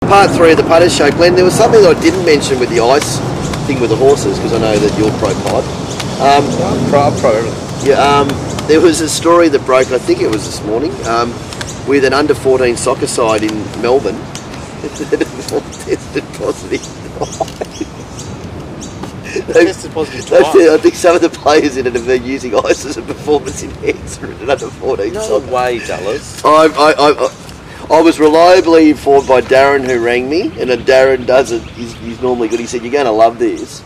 Part 3 of the Punters Show, Glenn. There was something that I didn't mention with the ice thing with the horses, because I know that you're pro pod. There was a story that broke, I think it was this morning, with an under 14 soccer side in Melbourne that tested positive. I think some of the players in it have been using ice as a performance enhancer in an under 14 soccer. No way, Dallas. I was reliably informed by Darren, who rang me, and Darren does it. He's normally good. He said, "You're going to love this,"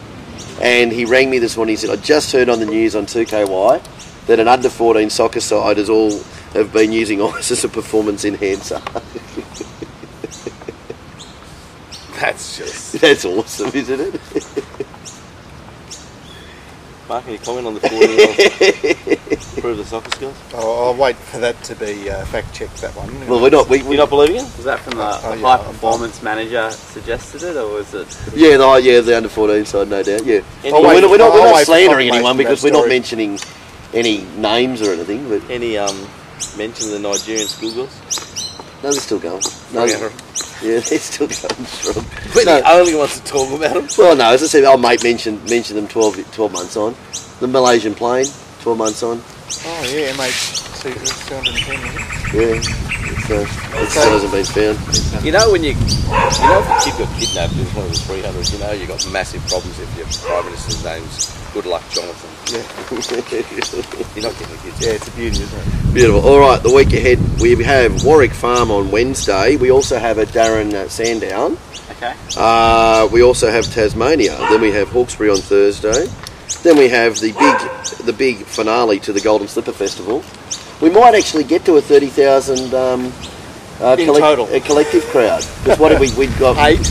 and he rang me this morning. He said, "I just heard on the news on 2KY that an under 14 soccer side has all have been using ice as a performance enhancer." That's awesome, isn't it? Mark, any comment on the 14-year-old improve the soccer skills? I'll wait for that to be fact-checked, that one. Well, we're not believing it? Was that from the high-performance manager suggested it, or was it... Yeah, the under 14 side, no doubt, yeah. We're not slandering anyone because we're not mentioning any names or anything. But any mention of the Nigerian schoolgirls? No, they're still going. No, yeah, they're still going strong. But the only ones to talk about them? Well, no, as I said, I might mention them 12 months on. The Malaysian plane, 12 months on. Oh, yeah, MH210. Yeah, it still hasn't been found. You know, if a kid got kidnapped in one of the 300s, you know you've got massive problems if your Prime Minister's name's Good Luck Jonathan. Yeah. You're not getting the kids. Yeah, it's a beauty, isn't it? Beautiful. All right, the week ahead, we have Warwick Farm on Wednesday. We also have a Darren Sandown. Okay. We also have Tasmania. Then we have Hawkesbury on Thursday. Then we have the big finale to the Golden Slipper Festival. We might actually get to a 30,000 collective crowd. Because what have we've got? 8. We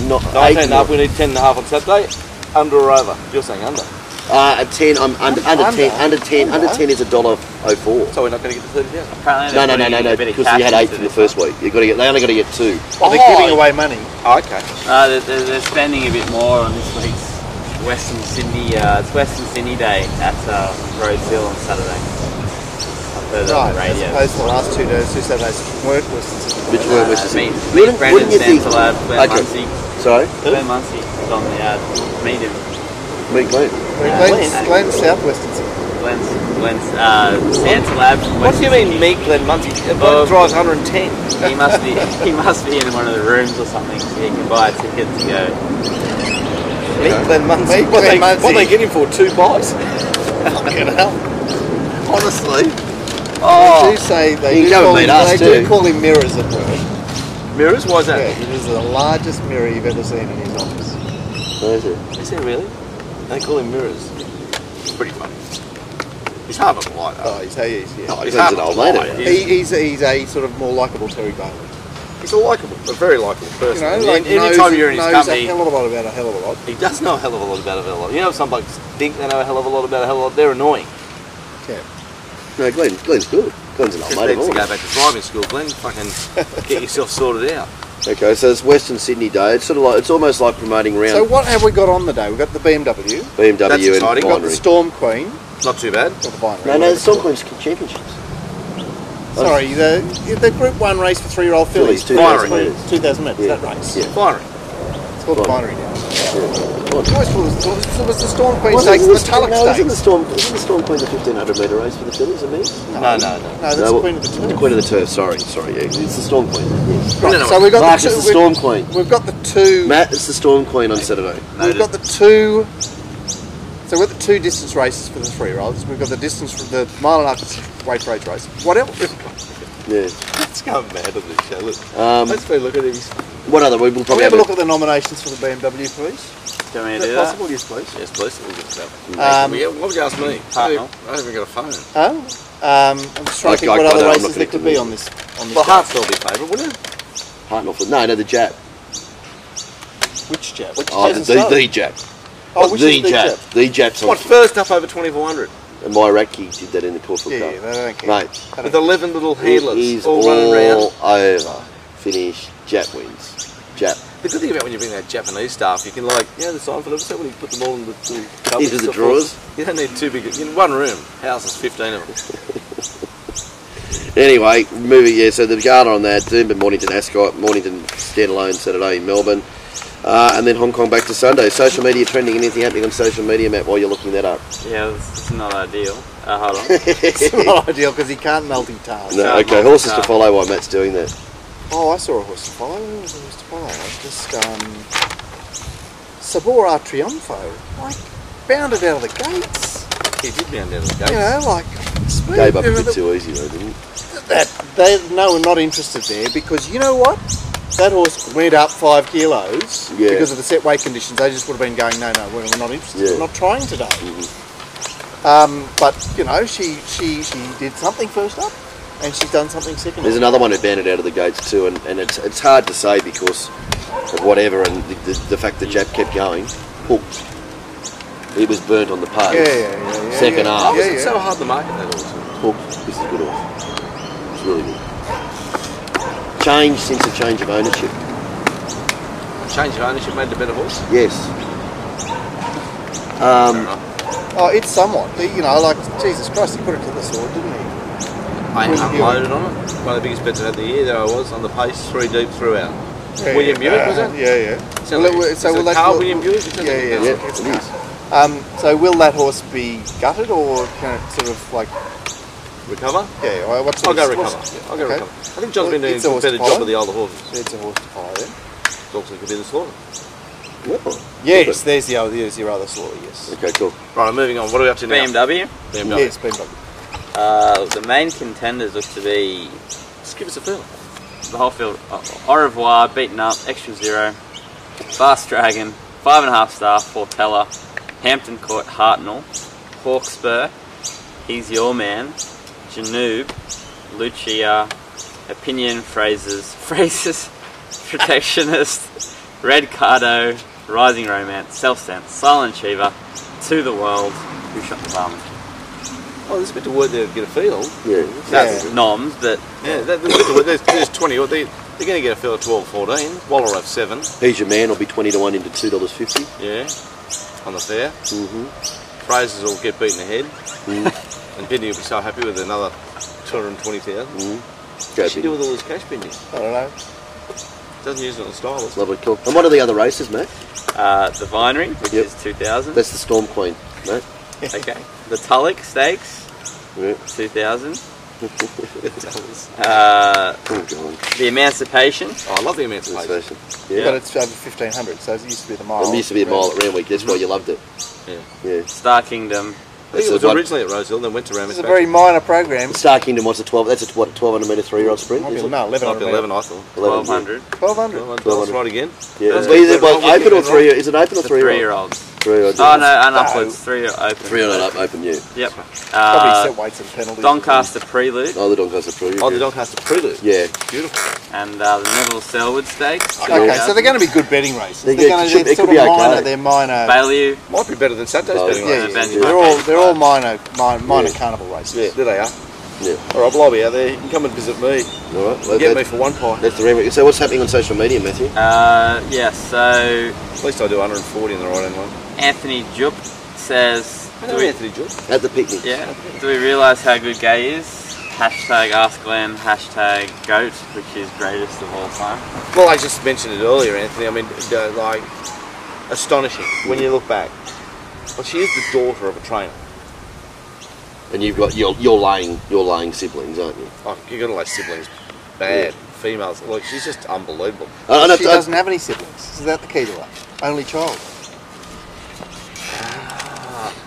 need 10.5 on Saturday. Under or over? You're saying under. At 10, I'm under 10. Under 10 is $1.04. So we're not going to get to 30,000. No. Because you had 8 in the first week. They only got to get 2. Oh, they're giving away money. Oh, okay. They're spending a bit more on this week's Western Sydney. It's Western Sydney Day at Rose Hill on Saturday. I've heard on the radio. As opposed to the last 2 days, 2 Saturdays weren't Western Sydney. Which weren't Western Sydney? Meet Brendan Santalab, Glenn Muncie. Sorry? Glenn Muncie was on the ad. Meet him. Meet Glenn. Glenn Southwestern Sydney. Glenn's Santalab. What do you mean meet Glenn Muncie? Drives 110. He must be in one of the rooms or something, so he can buy a ticket to go. Meet Glenn Muncie. What are they getting for? 2 buys? Fucking hell. Honestly. They do say they do call him Mirrors at work. Mirrors? Why is that? Yeah, it is the largest mirror you've ever seen in his office. Where is it? Is it really? They call him Mirrors. It's pretty funny. He's hard to lie though. Oh, he's hard to lie. He's a sort of more likeable Terry Bailey. He's a very likeable person. You know, anytime you're in his company, a hell of a lot about a hell of a lot. He does know a hell of a lot about a hell of a lot. You know, some blokes think they know a hell of a lot about a hell of a lot. They're annoying. Yeah. No, Glenn's good. Glenn's an old mate of ours. all. Go back to driving school, Glenn. Fucking get yourself sorted out. Okay, so it's Western Sydney Day. It's it's almost like promoting round. So what have we got on the day? We've got the BMW. That's We've and got the Binary. Storm Queen. Not too bad. Not the Binary. No, the Storm Queen's championships. Sorry, the Group 1 race for 3-year-old fillies. 2,000 metres. 2,000 metres, that race. Yeah. Binary. It's called the Binary now. Yeah. You always thought it was the Storm Queen Stakes and the Tulloch Stakes. Isn't the Storm Queen the 1,500 metre race for the fillies and me? No. No, that's the Queen of the Turf. The Queen of the Turf, sorry, yeah. It's the Storm Queen. Yes. Right, so we've got Mark, it's the Storm Queen. We've got the 2... Matt, it's the Storm Queen on Saturday. We've got the 2... So we've got the 2 distance races for the 3-year-olds. We've got the distance from the mile and a half weight for age race. What else? Yeah. Let's go mad on this show. Let's go look at these. What other? We'll probably have a look at the nominations for the BMW, please. Do you want me to Is do that that? possible? Yes, please. Yes, please. We'll get to that. What would you ask me? I haven't got a phone. I'm just trying to think what other races there could be on this. Well, Hartsville would be favourite, wouldn't it? Hartnell. No, the Jap. Which Jap? The Jap. Oh, which is the Jap? The Jap's on. What, first up over 2,400? And Mairaki did that in the Corfu Cup. Yeah, they don't care. Mate. With 11 little handlers He's all running around. Over. Finish. Jap wins. Jap. The good thing about when you bring that Japanese staff, you can the Seinfeld episode when you put them all in the into the drawers. You don't need too big. In one room, house is 15 of them. Anyway, moving, yeah, so the Garter on that, Doomben, Mornington, Ascot, Mornington, standalone Saturday in Melbourne, and then Hong Kong back to Sunday. Social media trending, anything happening on social media, Matt, while you're looking that up? Yeah, it's not ideal. Hold on. It's not ideal because he can't multitask. No, okay, horses to follow while Matt's doing that. Oh, I saw a horse to follow. Who was a horse to follow? Just Sabora Triunfo. Like, bounded out of the gates. He did bound out of the gates. You know, like, speed. Gave up a bit too easy though, didn't he? No, we're not interested there because you know what? That horse went up 5 kilos because of the set weight conditions. They just would have been going, no, we're not interested. Yeah. We're not trying today. But you know, she did something first up, and she's done something second. There's another one who banded out of the gates too, and it's hard to say because of whatever, and the fact that Jap kept going, hooked. He was burnt on the pace. Yeah. Second half. Why was it so hard to market that horse? Hooked. This is a good horse. It's really good. Change since a change of ownership. Change of ownership made the better horse? Yes. Oh, it's somewhat. You know, like Jesus Christ, he put it to the sword, didn't he? I unloaded on it. One of the biggest bets I had the year. There I was on the pace, 3 deep, throughout. Yeah, William Buick, was it? Yeah. So will that car William Buick? Yeah. It is. So will that horse be gutted or can it sort of like Recover? Yeah. What's I'll go recover. I'll go recover. I think John's been doing a better job with the older horses. It's a horse to follow then. It's also could be the slaughter. Yes, there's your other slaughter. Yes. Okay, cool. Right, moving on. What are we up to now? BMW. Yes, BMW. The main contenders look to be, just give us a feel. The whole field. Au Revoir, Beaten Up, Extra Zero, Fast Dragon, 5.5 star, Fortella, Hampton Court, Hartnell, Hawkspur, He's Your Man, Janoob, Lucia, Opinion, Frasers, Protectionist, Red Cardo, Rising Romance, Self-Sense, Silent Achiever, To the World, Who Shot the Barman. Oh, there's a bit to work there to get a feel. Yeah. That's noms, but Yeah, there's a bit to work. There's 20. They're going to get a feel at 12, 14. Waller have 7. He's Your Man will be 20 to 1 into $2.50. Yeah, on the fair. Mm-hmm. Frasers will get beaten ahead. And Bendy will be so happy with another 220,000. What's she do with all this cash, Bendy? I don't know. Doesn't use it on stylist. Lovely, cool. And what are the other races, mate? the Vinery, which is 2,000. That's the Storm Queen, mate. Okay. The Tulloch Stakes, Yeah. 2,000. Oh, God. The Emancipation. Oh, I love the Emancipation. Yeah. But it's over 1,500, so it used to be the mile. It used to be a mile at Randwick, that's why you loved it. Yeah. Star Kingdom. I think it was originally at Rosehill, then went to Ramage. It's a very minor program. Star Kingdom was a 12, that's a 1200 metre 3-year-old sprint, Might be, is it? no, 1100. 11, I thought. 1,200. 1,200. That's right again. Yeah. That's Either good. open or 3, is it open or The 3-year-old? 3-year-olds. 3-year-old. Oh no, and upwards. 3 open. 3-year-old up, open, yeah. Yep. Probably set weights and penalties. Doncaster Prelude Oh, the Doncaster Prelude. Oh, the Doncaster Prelude. Yeah. Beautiful. and the Neville Selwood Stakes. Okay, so they're going to be good betting races. They They're get- going should- to it could be be okay. minor. They're minor. Bailey. Might be better than Saturday's Oh, betting Yeah, race. they're all minor carnival races. Yeah, there they are. Yeah. All right, well, I'll be out there. You can come and visit me. All right. Well, Get me for one pie. that's the Randwick. So what's happening on social media, Matthew? Yeah, so At least I do 140 in the right hand one. Anthony Jupp says, Hello, Anthony George. At the picnic. yeah, do we realise how good Gay is? Hashtag Ask Glenn, hashtag GOAT, which is greatest of all time. Well, I just mentioned it earlier, Anthony. I mean, like, astonishing when you look back. Well, she is the daughter of a trainer. And you've got you're laying siblings, aren't you? Oh, you got to like siblings, bad females. Like, she's just unbelievable. She doesn't have any siblings. Is that the key to her? Only child.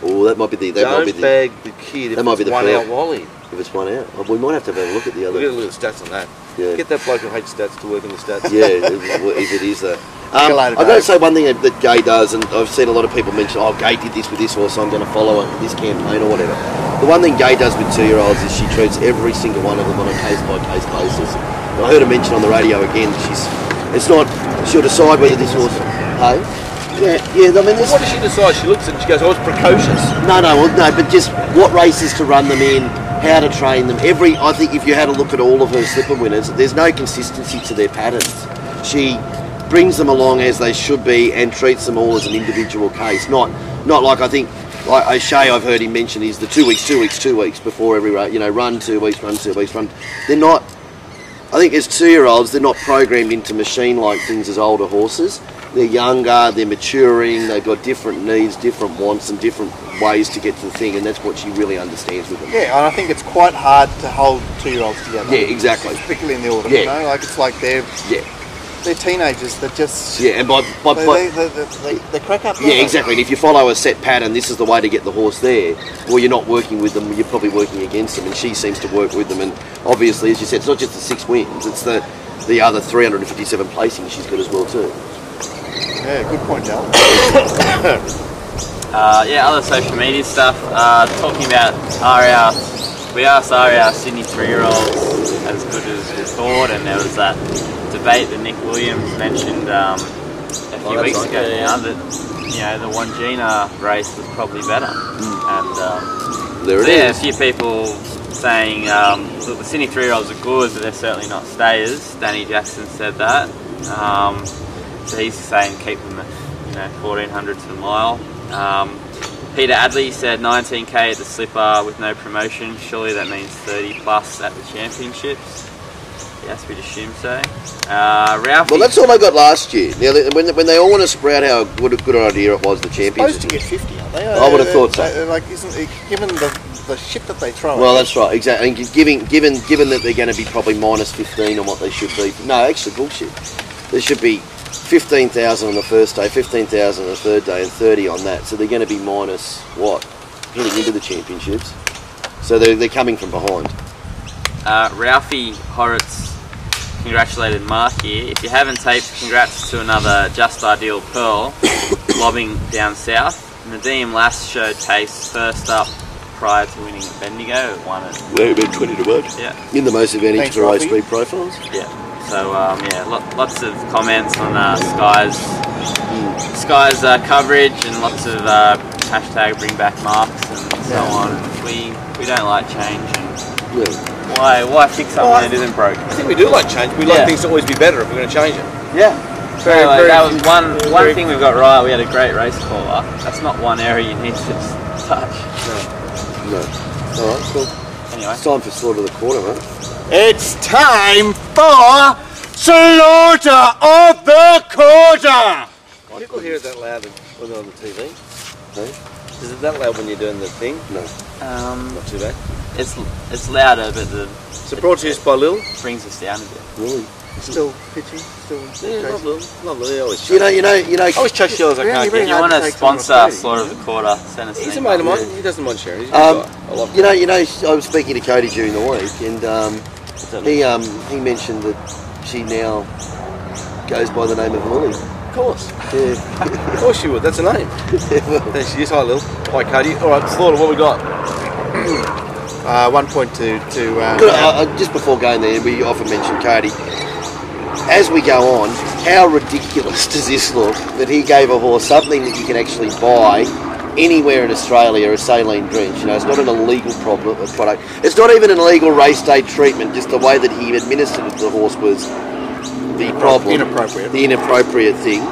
Oh, that might be the. Don't bag the kid if that might be it's the one pearl. out Wally. If it's one out, well, we might have to have a look at the other. Look at the stats on that. Yeah. Get that bloke who hates stats to work on the stats. Yeah, if it is that. you later, I've got to Dave. say one thing that Gay does, and I've seen a lot of people mention, oh, Gay did this with this horse, so I'm going to follow it, this campaign or whatever. The one thing Gay does with 2-year-olds is she treats every single one of them on a case-by-case basis. And I heard her mention on the radio again, she'll decide whether this horse, hey? Yeah, I mean, What does she decide? She looks and she goes, oh, it's precocious. No, but just what races to run them in, how to train them. I think if you had a look at all of her slipper winners, there's no consistency to their patterns. She brings them along as they should be and treats them all as an individual case. Not like I think like O'Shea, I've heard him mention is the 2 weeks, 2 weeks, 2 weeks before every race. You know, run 2 weeks, run 2 weeks, run. They're not. I think as 2-year-olds, they're not programmed into machine-like things as older horses. They're younger, they're maturing, they've got different needs, different wants, and different ways to get to the thing, and that's what she really understands with them. Yeah, and I think it's quite hard to hold 2-year-olds together. Yeah, exactly. Particularly in the autumn, Yeah. you know, like it's like they're teenagers that just And they crack up. yeah, exactly. And if you follow a set pattern, this is the way to get the horse there. Well, you're not working with them; you're probably working against them. And she seems to work with them. And obviously, as you said, it's not just the 6 wins; it's the other 357 placings she's got as well too. Yeah, good point, Al. Other social media stuff. Talking about we asked our Sydney 3-year-olds as good as we thought, and there was that debate that Nick Williams mentioned a few weeks ago now that the Wangina race was probably better, and There it a is. few people saying look, the Sydney 3-year-olds are good, but they're certainly not stayers. Danny Jackson said that, so he's saying keep them at 1400 to the mile. Peter Adley said 19k at the slipper with no promotion. Surely that means 30 plus at the championships. Yes, we'd assume so. Ralphie. Well, that's all they got last year. Now, when they all want to sprout how good an idea it was, the championship. Supposed to get 50, aren't they? I would have thought so. Like, isn't it, given the shit that they throw? Well, that's right, exactly. And given that they're going to be probably minus 15 on what they should be. No, actually, bullshit. There should be 15,000 on the first day, 15,000 on the third day, and 30 on that. So they're going to be minus what? Heading into the championships. So they're coming from behind. Ralphie Horitz congratulated Mark here. If you haven't taped, congrats to another Just Ideal Pearl lobbing down south. Nadeem Lass showed pace first up prior to winning at Bendigo. It won it. They've been 20 to 1. Yeah. In the most advantage Thanks, for high Ralphie. speed profiles. Yeah. So lots of comments on Sky's coverage, and lots of hashtag bring back marks and so on. We don't like change, and why fix something that isn't broke? I think we do like change. We like things to always be better if we're going to change it. Yeah. That was one thing we got right. We had a great race caller. That's not one area you need to touch. No. All right, cool. Anyway. It's time for Slaughter of the Quarter, mate. It's time for Slaughter of the Quarter. People hear it that loud when they're on the TV. No? Is it that loud when you're doing the thing? No. Not too bad. It's louder, but So brought to you by Lil. brings us down a bit. Really? Still pitching, still. Yeah, not Lil. Not Lil. He always You know. I always chase Shell as I can't If get. you want to sponsor Slaughter of the Quarter, send us He's a an mate of email. mine. He doesn't mind sharing. He's a good guy. I love him. I was speaking to Cody during the week, and he mentioned that she now goes by the name of Lily. Of course. Yeah. Of course you would. That's a name. There she is. Hi, Lil. Hi, Cody. All right, Slaughter, what we got? 1 point to Just before going there, we often mention Cody. As we go on, how ridiculous does this look that he gave a horse something that you can actually buy anywhere in Australia, a saline drench? It's not an illegal product. It's not even an illegal race day treatment. Just the way that he administered it to the horse was the problem. Inappropriate. The inappropriate thing.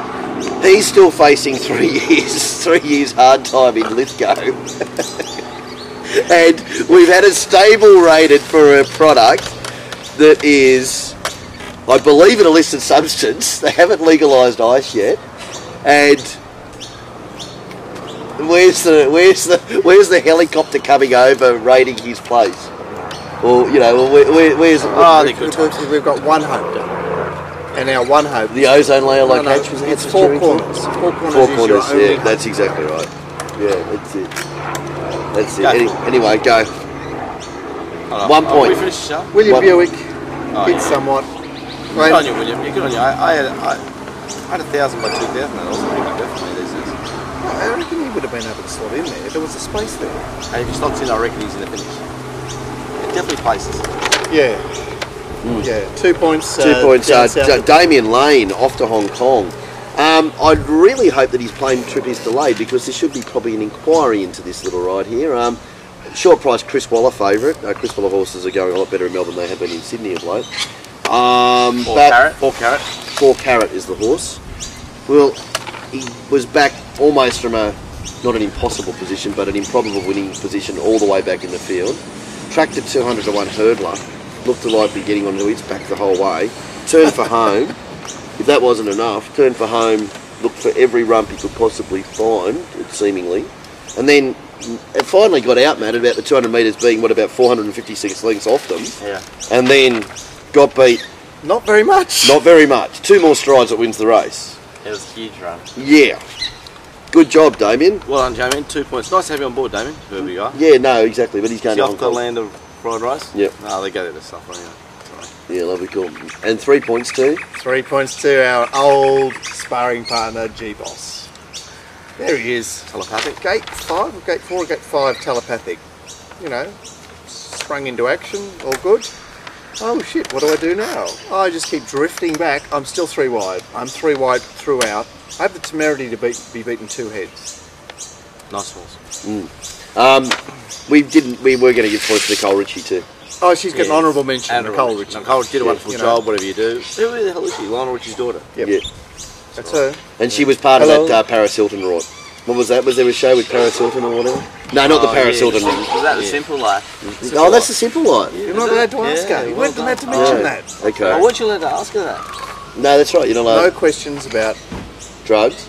He's still facing 3 years. 3 years hard time in Lithgow. And we've had a stable rated for a product that is, I believe, an illicit substance. They haven't legalised ice yet. And where's the helicopter coming over raiding his place? Or where's We've got one hope. And our one hope. the ozone layer like Hatch was It's answered four during corners. time? Four corners. Four is corners, your only yeah, that's exactly right. Yeah, that's it. That's it. Go. Anyway, go. 1 We point. finished the show? William What? Buick Oh, hit yeah. somewhat. Good on you, William. Yeah, good on you. I had 1,000 by 2,000. That was a big difference for me these days. I reckon he would have been able to slot in there. There was a space there. And if he slots in, I reckon he's in the finish. It definitely places. Yeah. Yeah. 2 points. 2 points. down south. Damien Lane off to Hong Kong. I'd really hope that his plane trip is delayed because there should be probably an inquiry into this little ride here. Short price Chris Waller favourite. Chris Waller horses are going a lot better in Melbourne than they have been in Sydney of late. 4 carat. 4 Carat is the horse. Well, he was back almost from a not an impossible position, but an improbable winning position all the way back in the field. Tracked a 200 to 1 hurdler, looked to like be getting onto its back the whole way. Turned for home. If that wasn't enough, turned for home, looked for every rump he could possibly find, seemingly, and then it finally got out, Matt, about the 200 metres being, what, about 456 lengths off them. Yeah. And then got beat. Not very much. Not very much. 2 more strides that wins the race. It was a huge run. Yeah. Good job, Damien. Well done, Jamie. 2 points. Nice to have you on board, Damien, whoever you are. Yeah, no, exactly. But he's going Is he to off the land of fried rice? Yep. No, they go there to stuff anyway. Yeah, lovely, cool. And 3 points too. 3 points to our old sparring partner, G-Boss. There he is. Telepathic. Gate 5 or gate 4 or gate 5 telepathic. You know, sprung into action, all good. Oh shit, what do I do now? I just keep drifting back. I'm still 3 wide. I'm 3 wide throughout. I have the temerity to be beaten 2 heads. Nice horse. We were going to give points to Nicole Ritchie too. Oh, she's got an Yeah. honourable mention, Nicole Ritchie. Nicole did a wonderful you know. job, whatever you do. Who the hell is she? Lionel Richie's daughter. Yep. Yeah. That's her. And she was part Hello. of that Paris Hilton rort. What was that? Was there a show with Paris Hilton or whatever? No, not the Paris Hilton. Was that the Yeah. Simple Life? Oh, that's the simple one. You're not allowed to ask her. You weren't allowed to mention No. that. Okay. Oh, weren't you allowed to ask her that? No, that's right. You're not allowed. No questions about... Drugs.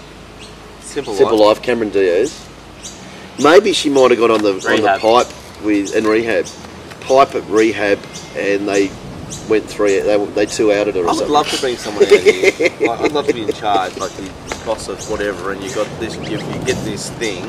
Simple Life. Cameron Diaz. Maybe she might have got on the Rehab. pipe with and rehab. Pipe at rehab, and they went 3. They 2 outed her or I would something. love to bring someone out here. Like, I'd love to be in charge, like the boss of whatever, and you got this. You get this thing,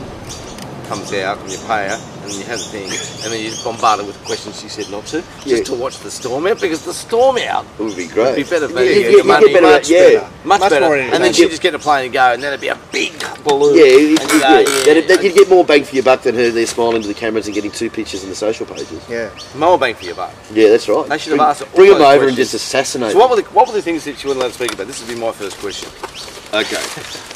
comes out, and you pay her, and you have the thing, and then you bombard her with questions she said not to, Yeah. just to watch the storm out, because the storm out It would be great. would be better. Yeah, Better, you get get your money, better, much yeah. better. much Much better. more And then entertaining. she'd just get in a plane and go, and then it'd be a big balloon. Yeah, and you go, you'd get more bang for your buck than her there smiling to the cameras and getting 2 pictures in the social pages. Yeah. more bang for your buck. Yeah, that's right. They should have asked her all Bring them those over and questions. just assassinate So them. what were the things that you weren't allowed to speak about? This would be my first question. Okay.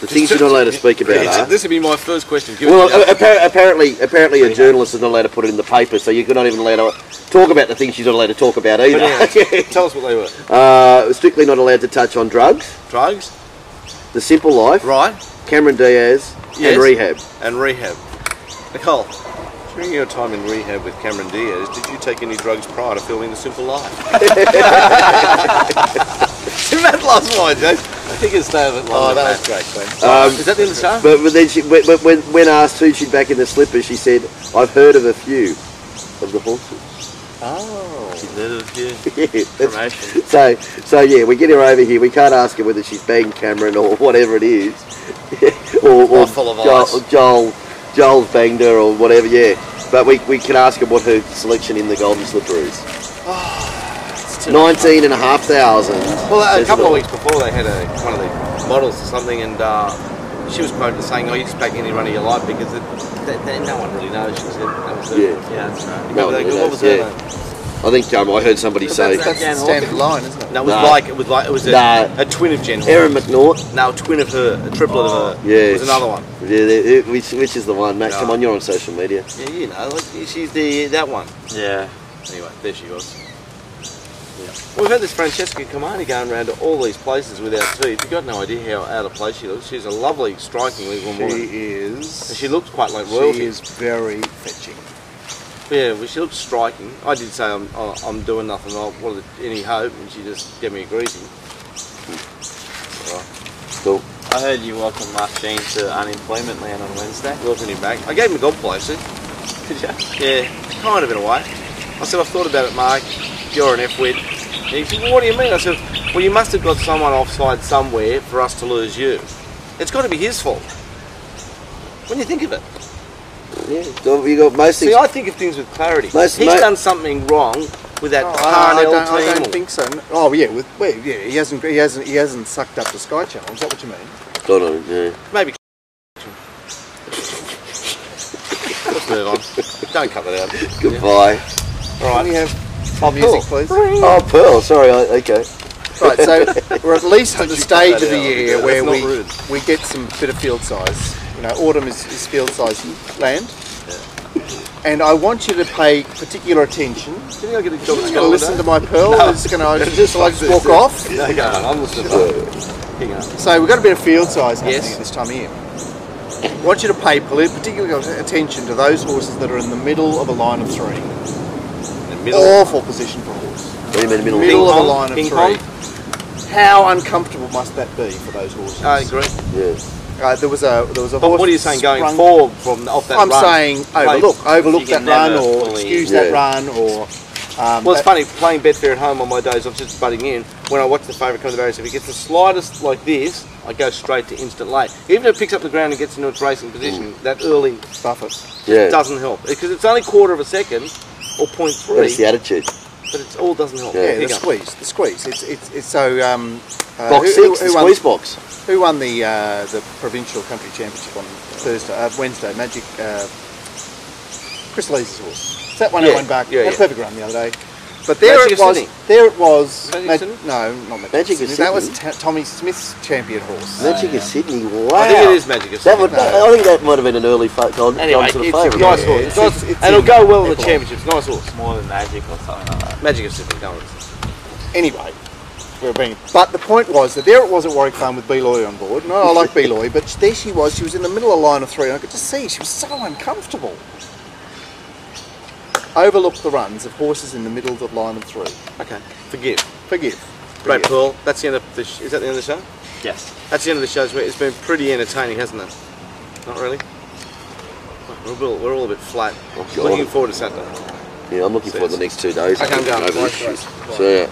The things you're not allowed to speak about Yeah, are... this would be my first question. Give Well, it to me. apparently a journalist is not allowed to put it in the paper, so you're not even allowed to talk about the things she's not allowed to talk about either. But anyway, tell us what they were. Strictly not allowed to touch on drugs, Drugs, the simple life, right? Cameron Diaz, Yes. and rehab. And rehab. Nicole, during your time in rehab with Cameron Diaz, did you take any drugs prior to filming The Simple Life? Matt loves mine, Jake. I think it's stay a bit Oh, longer. that Matt. was great, Glenn. Is that the end of the show? But then when asked who she'd back in the slippers, she said, "I've heard of a few of the horses." Oh. She's heard of a few. Yeah, that's- Promotion. so yeah, we get her over here. We can't ask her whether she's banged Cameron or whatever it is, or full of Joel's banged her or whatever. Yeah, but we can ask her what her selection in the Golden Slipper is. 19,500. Well, a couple of weeks before, they had one of the models or something, and she was quoted as saying, "Oh, you just back any runner you like because no one really knows." She said, "That was her." Yeah. Yeah, that's right. No one What really was knows, her yeah. name? I think I heard somebody say That's the Jan standard Hawkins. line, isn't it? No, it was Nah. it was Nah. a twin of Jen. Erin Hawkins. McNaught. No, a twin of her, a triplet of her. Yeah. It was another one. Yeah, which is the one, Matt? No. Come on, you're on social media. Yeah, you know, like she's that one. Yeah. Anyway, there she was. Yeah. Well, we've had this Francesca Comani going around to all these places without teeth. You've got no idea how out of place she looks. She's a lovely, strikingly woman. She And is. she looks quite like royalty. She is very fetching. Yeah, well, she looks striking. I did say I'm doing nothing. What any hope? And she just gave me a greeting. Cool. I heard you welcomed Mark Jean to unemployment land on Wednesday. Welcome him back. I gave him a golf ball actually. Did you? Yeah, kind of in a way. I said, I've thought about it, Mark. You're an F-wit. And he said, well, what do you mean? I said, well, you must have got someone offside somewhere for us to lose you. It's got to be his fault. When you think of it. Yeah, so you got most See, things. I think of things with clarity. Most- He's done something wrong with that I Parnell team. don't think so. Oh yeah, he hasn't sucked up the Sky Channel. Is that what you mean? Don't know, yeah. Maybe. Let's move on. Don't cut that out. Goodbye. All Can we right. have some music, please? Oh, Pearl. Sorry. Okay. Right, so we're at least at the stage of the year Yeah, where that's not rude. we get some bit of field size. You know, autumn is field size land. And I want you to pay particular attention. Do you think I'll get a job You're at going to Scotland listen Day? to my Pearl? No. Shall I just walk off? No, go on. I'm listening. Hang on. So we've got a bit of field size happening Yes. at this time of year. I want you to pay particular attention to those horses that are in the middle of a line of three. Awful position for a horse. What do you mean, Middle of a line of three. How uncomfortable must that be for those horses? I agree. Yeah. There was a But horse. what are you saying going forward from off that I'm run? saying overlook You that can run never or fully- excuse Yeah. that run or. Well, it's funny, playing Betfair at home on my days, I was just butting in, when I watch the favourite come to the barriers, if it gets the slightest like this, I go straight to instant lay. Even if it picks up the ground and gets into its racing position, that early Buff it. Yeah. doesn't help. Because it's only quarter of a second, or 0.3, But it's the attitude. but it all doesn't help. Yeah, Yeah, Here you the go. squeeze. It's so. Box six, the squeeze box. Who won the provincial country championship on Wednesday? Magic. Chris Lee's horse. It's that one Yeah, I went back. yeah, Had a yeah. perfect run the other day. But there Magic it of was. Sydney. There it was. Magic of Sydney? No, not Magic, Magic of of Sydney. That was Sydney. Tommy Smith's champion horse. Magic of Sydney. Wow. I think it is Magic of That Sydney. would, I think that might have been an early gone Anyway, to the it's a favourite. nice Yeah, horse. it's- Nice- it's and it'll in go well in the epilogue. championships. Nice horse. More than magic or something like that. Magic of Sydney, go on. Anyway, but the point was that there it was at Warwick Farm with Beloy on board. No, I like Beloy, but there she was. She was in the middle of line of three, and I could just see she was so uncomfortable. Overlook the runs of horses in the middle of line of three. Okay, forgive. Forgive. Great Pearl. That's the end of the. Is that the end of the show? Yes. That's the end of the show. It's been pretty entertaining, hasn't it? Not really. We're all a bit flat. Oh, God. Looking forward to Saturday. Yeah, I'm looking for the next 2 days. Okay, I'm going. Over Right, this shit. right. So, yeah.